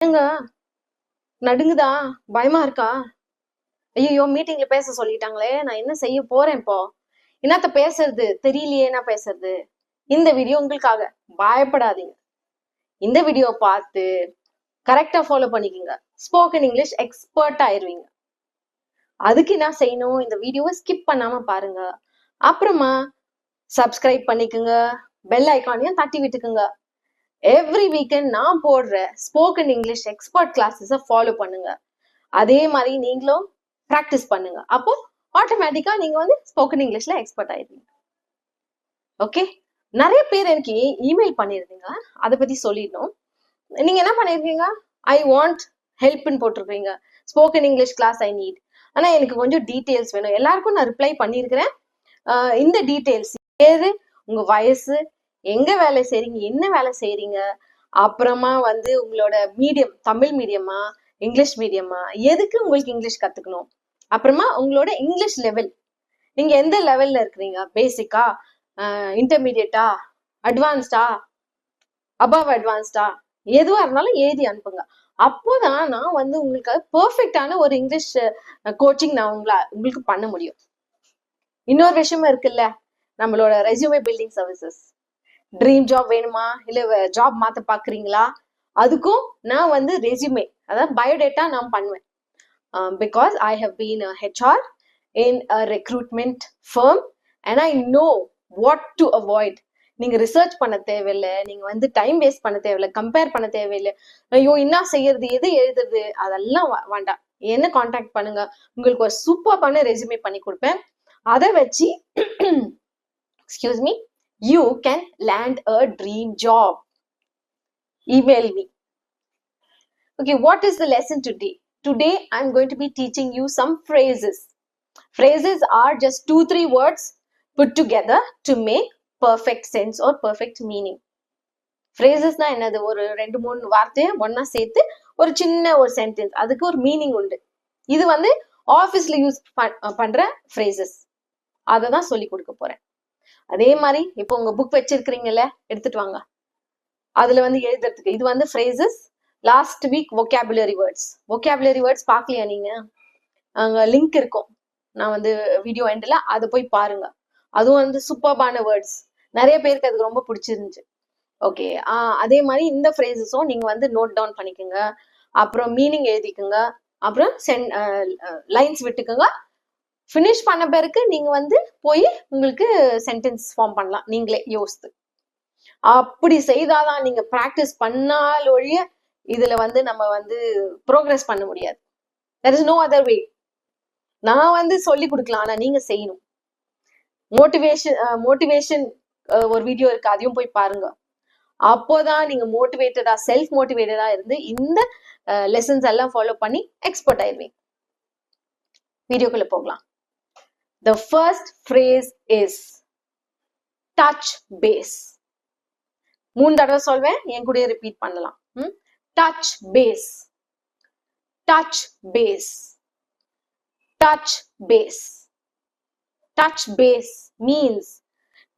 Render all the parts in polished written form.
ஏங்க நடுங்குதா? பயமா இருக்கா? ஐயோ மீட்டிங்ல பேச சொல்லிட்டாங்களே, நான் என்ன செய்ய போறேன் இப்போ? என்னத்த பேசுறது தெரியலையே, என்ன பேசுறது? இந்த வீடியோ உங்களுக்காக. பயப்படாதீங்க. இந்த வீடியோ பார்த்து கரெக்டா ஃபாலோ பண்ணிக்கோங்க. ஸ்போக்கன் இங்கிலீஷ் எக்ஸ்பர்ட் ஆயிருவீங்க. அதுக்கு என்ன செய்யணும்? இந்த வீடியோவை ஸ்கிப் பண்ணாம பாருங்க. அப்புறமா சப்ஸ்கிரைப் பண்ணிக்கோங்க. பெல் ஐக்கானையும் தட்டி விட்டுக்குங்க. எவ்ரி வீக்கெண்ட் நான் போடுற ஸ்போக்கன் இங்கிலீஷ் எக்ஸ்பர்ட் கிளாஸஸை ஃபாலோ பண்ணுங்க. அதே மாதிரி நீங்களும் ப்ராக்டிஸ் பண்ணுங்க. அப்போ ஆட்டோமேட்டிக்கா நீங்க வந்து ஸ்போக்கன் இங்கிலீஷ்ல எக்ஸ்பர்ட் ஆயிருவீங்க. ஓகே, நிறைய பேர் எனக்கு இமெயில் பண்ணிருந்தீங்க, அதை பத்தி சொல்லிடணும். நீங்க என்ன பண்ணிருக்கீங்க? ஐ வாண்ட் ஹெல்ப்னு போட்டிருக்கீங்க. Spoken English class I need. ஆனா எனக்கு கொஞ்சம் டீட்டெயில்ஸ் வேணும். எல்லாருக்கும் நான் ரிப்ளை பண்ணிருக்கிறேன். இந்த டீட்டெயில்ஸ் பேரு, உங்க வயசு, எங்க வேலை செய்றீங்க, என்ன வேலை செய்றீங்க, அப்புறமா வந்து உங்களோட மீடியம் தமிழ் மீடியமா இங்கிலீஷ் மீடியமா, எதுக்கு உங்களுக்கு இங்கிலீஷ் கத்துக்கணும், அப்புறமா உங்களோட இங்கிலீஷ் லெவல், நீங்க எந்த லெவல்ல இருக்கிறீங்க, பேசிக்கா, இன்டர்மீடியட்டா, அட்வான்ஸ்டா, அபவ் அட்வான்ஸ்டா, எதுவா இருந்தாலும் எழுதி அனுப்புங்க. அப்போதான் நான் வந்து உங்களுக்கு பெர்ஃபெக்டான ஒரு இங்கிலீஷ் கோச்சிங் நான் உங்களுக்கு பண்ண முடியும். இன்னொரு விஷயமும் இருக்குல்ல, நம்மளோட resume building services. Dream job வேணுமா, இல்ல ஜாப் மாத்த பாக்குறீங்களா? அதுக்கும் நான் வந்து ரெஸ்யூமே, அதாவது பயோடேட்டா நான் பண்ணுவேன். Because I have been HR in a recruitment firm and I know what to avoid. நீங்க ரிசர்ச் பண்ண தேவையில்லை, நீங்க வந்து டைம் வேஸ்ட் பண்ண தேவையில்லை, கம்பேர் பண்ண தேவையில்லை. ஐயோ என்ன செய்யறது, எது எழுதுறது, அதெல்லாம் வேண்டாம். என்ன கான்டாக்ட் பண்ணுங்க, உங்களுக்கு ஒரு சூப்பரான ரெஸ்யூமே பண்ணி கொடுப்பேன். அதை வச்சு excuse me, you can land a dream job. Email me. Okay, what is the lesson today? Today I'm going to be teaching you some phrases. Phrases are just 2-3 words put together to make perfect sense or perfect meaning. Phrases na என்னது? ஒரு 2-3 வார்த்தையை ஒன்னா சேர்த்து ஒரு சின்ன ஒரு sentence, அதுக்கு ஒரு மீனிங் உண்டு. இது வந்து ஆஃபீஸ்ல யூஸ் பண்ற phrases. அதை தான் சொல்லி கொடுக்க போறேன். அதே மாதிரி இப்போ உங்க புக் வச்சிருக்கிறீங்கல்ல, எடுத்துட்டு வாங்க. அதுல வந்து எழுதுறதுக்கு இது வந்து phrases. Last week vocabulary words பார்க்கலையா நீங்க? அங்க லிங்க் இருக்கும், நான் வந்து வீடியோ எண்ட்ல அதை போய் பாருங்க. அதுவும் வந்து சூப்பர்பான வேர்ட்ஸ், நிறைய பேருக்கு அது ரொம்ப பிடிச்சிருந்துச்சு. ஓகே, அதே மாதிரி இந்த phrases-உம் நீங்க வந்து நோட் டவுன் பண்ணிக்கோங்க. அப்புறம் மீனிங் எழுதிக்குங்க. அப்புறம் லைன்ஸ் விட்டுக்குங்க. ஃபினிஷ் பண்ண பிறகு நீங்க வந்து போய் உங்களுக்கு சென்டென்ஸ் ஃபார்ம் பண்ணலாம், நீங்களே யோசித்து. அப்படி செய்தாதான், நீங்க பிராக்டிஸ் பண்ணால் ஒழிய இதுல வந்து நம்ம வந்து ப்ரோக்ரஸ் பண்ண முடியாது. there is no other way. நான் வந்து சொல்லி கொடுக்கலாம், ஆனா நீங்க செய்யணும். மோட்டிவேஷன் ஒரு வீடியோ இருக்கு, அதையும் போய் பாருங்க. அப்போதான் நீங்க மோட்டிவேட்டடா, செல்ஃப் மோட்டிவேட்டடா இருந்து இந்த லெசன்ஸ் எல்லாம் ஃபாலோ பண்ணி எக்ஸ்பர்ட் ஆயிருவீங்க. வீடியோக்குள்ள போகலாம். The first phrase is touch base. 3 தடவை சொல்வேன், என் கூட ரிப்பீட் பண்ணலாம். touch base, touch base, touch base. Touch base means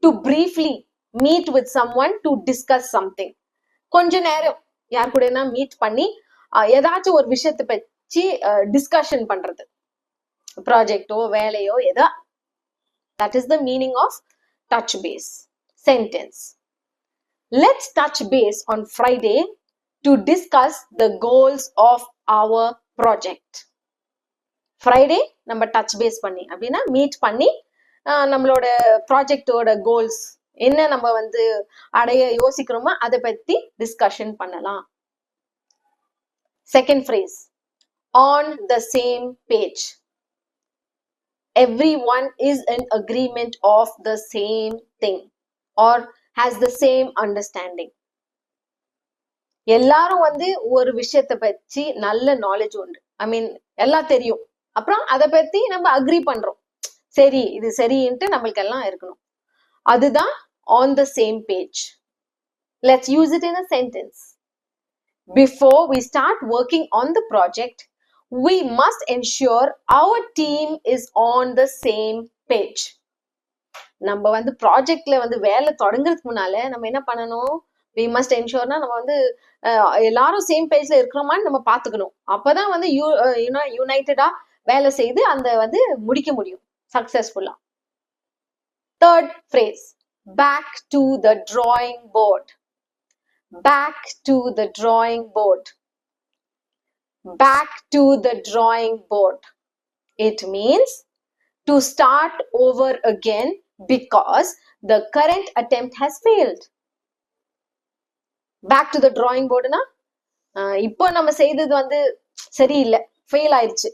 to briefly meet with someone to discuss something. கொஞ்ச நேரம் யார் கூடனா மீட் பண்ணி ஏதாச்சும் ஒரு விஷயத்தை பற்றி டிஸ்கஷன் பண்றது, ப்ராஜெக்டோ வேலையோ ஏதோ. that is the meaning of touch base. Sentence: let's touch base on Friday to discuss the goals of our project. Friday நம்ம டச் பேஸ் பண்ணி, அப்படின்னா மீட் பண்ணி நம்மளோட ப்ராஜெக்டோட கோல்ஸ் என்ன நம்ம வந்து அடைய யோசிக்கிறோமோ அதை பத்தி டிஸ்கஷன் பண்ணலாம். Second phrase: on the same page. Everyone is in agreement of the same thing or has the same understanding. எல்லாரும் வந்து ஒரு விஷயத்தை பற்றி நல்ல நாலேஜ் உண்டு, ஐ மீன் எல்லாம் தெரியும். அப்புறம் அதை பத்தி நம்ம அக்ரி பண்றோம், சரி இது சரின்ட்டு நம்மளுக்கு எல்லாம் இருக்கணும். அதுதான் on the same page. Let's use it in a sentence. Before we start working on the project, we must ensure our team is on the same page. நம்ம வந்து ப்ராஜெக்ட்ல வந்து வேலை தொடங்குறதுக்கு முன்னால நம்ம என்ன பண்ணணும்? we must ensure நம்ம வந்து எல்லாரும் சேம் பேஜ்ல இருக்கிறோமான்னு நம்ம பாத்துக்கணும். அப்பதான் வந்து யுனைடடா வேலை செய்து அந்த வந்து முடிக்க முடியும் சக்சஸ்ஃபுல்லா. Third phrase, back to the drawing board. Back to the drawing board. Back to the drawing board. It means to start over again because the current attempt has failed. Back to the drawing board na இப்போ நம்ம செய்தது வந்து சரியில்லை, fail ஆயிடுச்சு,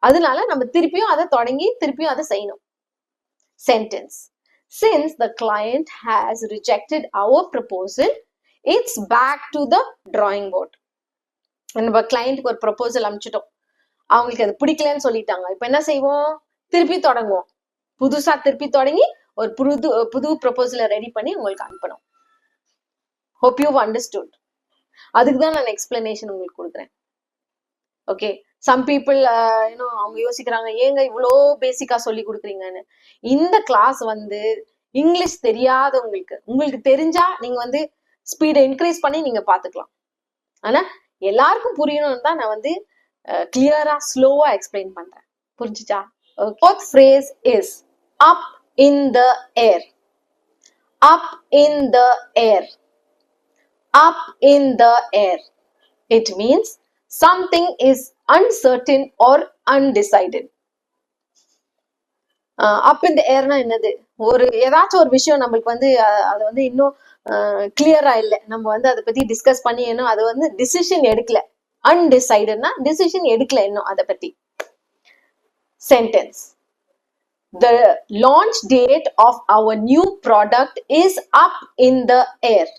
அதனால நம்ம திருப்பியும் அதை தொடங்கி திருப்பியும் அதை செய்யணும். Sentence, since the client has rejected our proposal, it's back to the drawing board. நம்ம கிளையண்ட்க்கு ஒரு ப்ரொபோசல் அனுப்பிச்சிட்டோம், அவங்களுக்கு அது பிடிக்கலன்னு சொல்லிட்டாங்க, இப்போ என்ன செய்வோம், திருப்பி தொடங்குவோம், புதுசா திருப்பி தொடங்கி ஒரு புது ப்ரொபோசலை ரெடி பண்ணி உங்களுக்கு அனுப்பணும். Hope you've understood. அதுக்கு தான் நான் எக்ஸ்பிளனேஷன் உங்களுக்கு கொடுக்குறேன். ஓகே, சம் பீப்புள் அவங்க யோசிக்கிறாங்க, ஏங்க இவ்வளோ பேசிக்கா சொல்லி கொடுக்குறீங்கன்னு. இந்த கிளாஸ் வந்து இங்கிலீஷ் உங்களுக்கு தெரிஞ்சா நீங்க வந்து ஸ்பீடை இன்க்ரீஸ் பண்ணி நீங்க பாத்துக்கலாம். ஆனா எல்லாருக்கும் புரியணும்னு தான் நான் வந்து கிளியரா ஸ்லோவா எக்ஸ்பிளைன் பண்றேன். புரிஞ்சுச்சா? Fourth phrase is up in the air. Up in the air. Up in the air. It means something is uncertain or undecided. அப் இன் த ஏர்னா என்னது, ஏதாச்சும் ஒரு விஷயம் நம்மளுக்கு வந்து அது வந்து இன்னும் கிளியரா இல்லை, நம்ம வந்து அதை பத்தி டிஸ்கஸ் பண்ணி இன்னும் அது வந்து டிசிஷன் எடுக்கல. அன்டிசைடட்னா டிசிஷன் எடுக்கல இன்னும் அதை பத்தி. Sentence, the launch date of our new product is up in the air.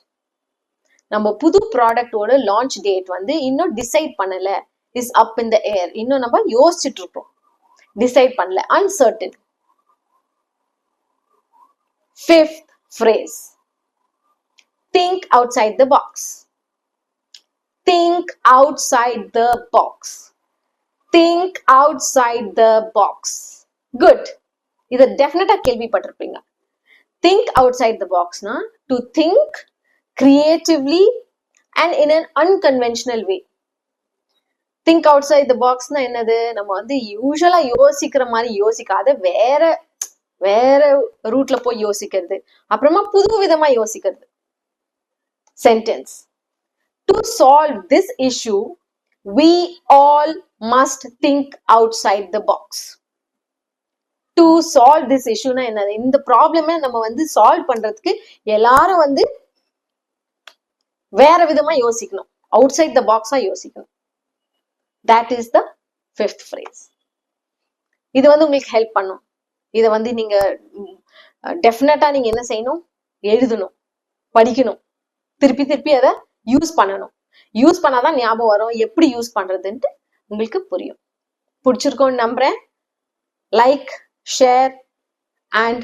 நம்ம புது ப்ராடக்டோட லான்ச் டேட் வந்து இன்னும் டிசைட் பண்ணல, இஸ் அப் இன் த ஏர். இன்னும் நம்ம யோசிச்சுட்டு இருக்கோம், டிசைட் பண்ணல, uncertain. Fifth phrase, think outside the box. Think outside the box. Think outside the box. Good. இத டெஃபினட்டா கேள்விப்பட்டிருப்பீங்க. Think outside the box na to think creatively and in an unconventional way. Think outside the box na என்னது, நம்ம வந்து யூசுவலா யோசிக்கிற மாதிரி யோசிக்காத வேற ரூட்ல போய் யோசிக்கிறது, அப்புறமா புது விதமா யோசிக்கிறது. Sentence, to solve this issue we all must think outside the box. To solve this issue na என்னது, இந்த ப்ராப்ளமை நம்ம வந்து சால்வ் பண்றதுக்கு எல்லாரும் வந்து வேற விதமா யோசிக்கணும், அவுட் சைட் த பாக்ஸா யோசிக்கணும். That is the fifth phrase. இது வந்து உங்களுக்கு ஹெல்ப் பண்ணும். இதை வந்து நீங்க டெஃபினட்டா நீங்க என்ன செய்யணும், எழுதணும், படிக்கணும், திருப்பி திருப்பி அதை யூஸ் பண்ணணும். யூஸ் பண்ணாதான் ஞாபகம் வரும், எப்படி யூஸ் பண்றதுன்ட்டு உங்களுக்கு புரியும். பிடிச்சிருக்கோன்னு நம்புறேன். Like, share, and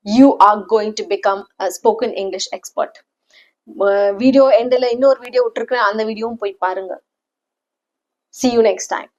you are going to become a spoken English expert. Video எண்டில் இன்னொரு வீடியோ விட்டுருக்கேன், அந்த வீடியோவும் போய் பாருங்க. See you next time.